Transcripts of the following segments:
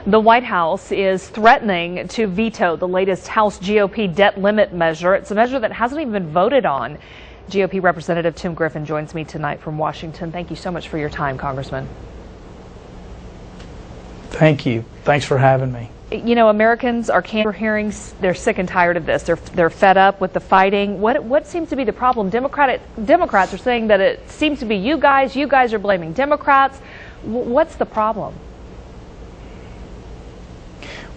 The White House is threatening to veto the latest House GOP debt limit measure. It's a measure that hasn't even been voted on. GOP Representative Tim Griffin joins me tonight from Washington. Thank you so much for your time, Congressman. Thank you. Thanks for having me. You know, Americans are hearings. They're sick and tired of this. They're fed up with the fighting. What seems to be the problem? Democrats are saying that it seems to be you guys. You guys are blaming Democrats. What's the problem?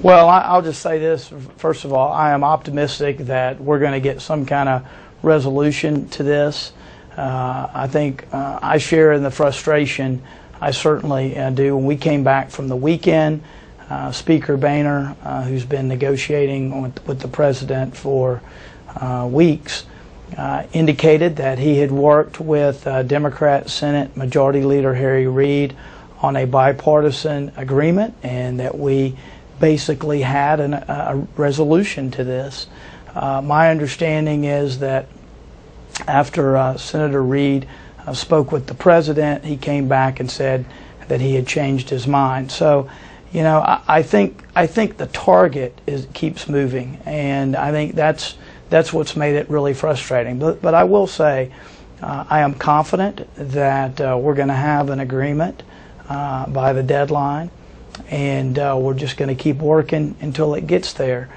Well, I'll just say this. First of all, I am optimistic that we're going to get some kind of resolution to this. I think I share in the frustration. I certainly do. When we came back from the weekend, Speaker Boehner, who's been negotiating with the president for weeks, indicated that he had worked with Democrat Senate Majority Leader Harry Reid on a bipartisan agreement, and that we basically had a resolution to this. My understanding is that after Senator Reid spoke with the president, he came back and said that he had changed his mind. So, you know, I think the target keeps moving, and I think that's what's made it really frustrating. But I will say, I am confident that we're going to have an agreement by the deadline, and we're just going to keep working until it gets there.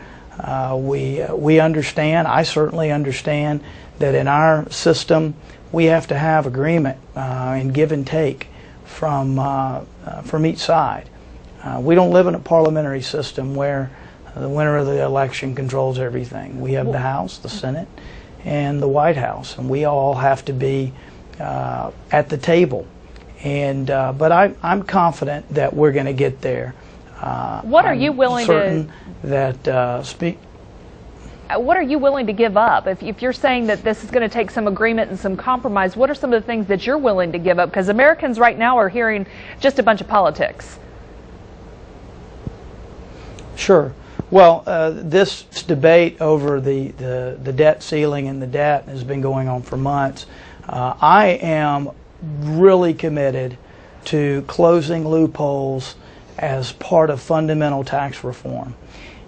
We understand, I certainly understand, that in our system we have to have agreement and give and take from each side. We don't live in a parliamentary system where the winner of the election controls everything. We have the House, the Senate, and the White House, and we all have to be at the table. And but I'm confident that we're going to get there. What are you willing to? What are you willing to give up? If you're saying that this is going to take some agreement and some compromise, what are some of the things that you're willing to give up? Because Americans right now are hearing just a bunch of politics. Sure. Well, this debate over the debt ceiling and the debt has been going on for months. I am really committed to closing loopholes as part of fundamental tax reform.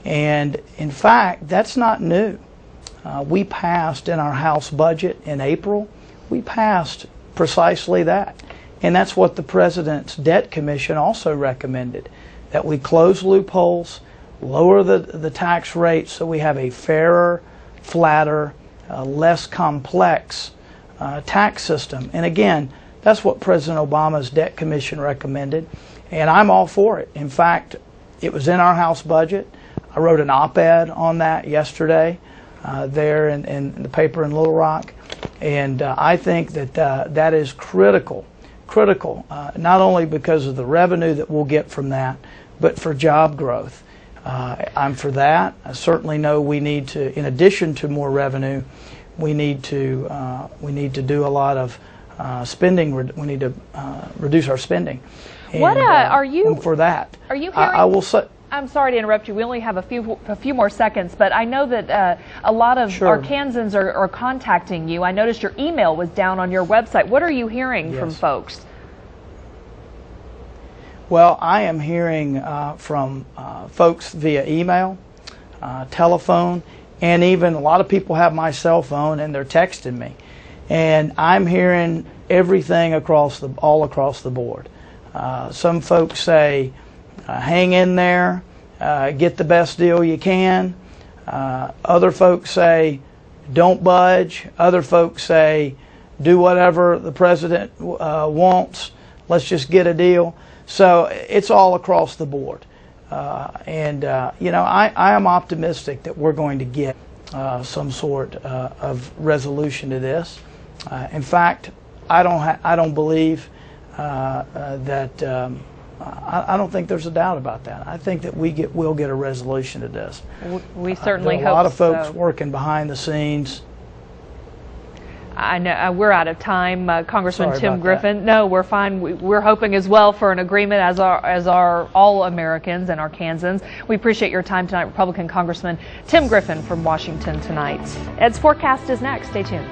And in fact, that's not new. We passed in our House budget in April, we passed precisely that. And that's what the President's Debt Commission also recommended, that we close loopholes, lower the tax rate so we have a fairer, flatter, less complex tax system. And again, that's what President Obama's Debt Commission recommended, and I'm all for it. In fact, it was in our House budget. I wrote an op-ed on that yesterday there in the paper in Little Rock, and I think that that is critical, not only because of the revenue that we'll get from that, but for job growth. I'm for that. I certainly know we need to, in addition to more revenue, we need to do a lot of spending. We need to reduce our spending. And, what are you? And for that, are you hearing? I will say. I'm sorry to interrupt you. We only have a few more seconds, but I know that a lot of Arkansans are contacting you. I noticed your email was down on your website. What are you hearing from folks? Well, I am hearing from folks via email, telephone, and even a lot of people have my cell phone and they're texting me. And I'm hearing everything all across the board. Some folks say, hang in there, get the best deal you can. Other folks say, don't budge. Other folks say, do whatever the president wants. Let's just get a deal. So it's all across the board. You know, I am optimistic that we're going to get some sort of resolution to this. In fact, I don't believe that. I don't think there's a doubt about that. I think that we'll get a resolution to this. We certainly hope so. A lot of folks working behind the scenes. I know we're out of time, Congressman Sorry Tim Griffin. No, we're fine. We're hoping as well for an agreement, as are all Americans and Arkansans. We appreciate your time tonight, Republican Congressman Tim Griffin from Washington tonight. Ed's Forecast is next. Stay tuned.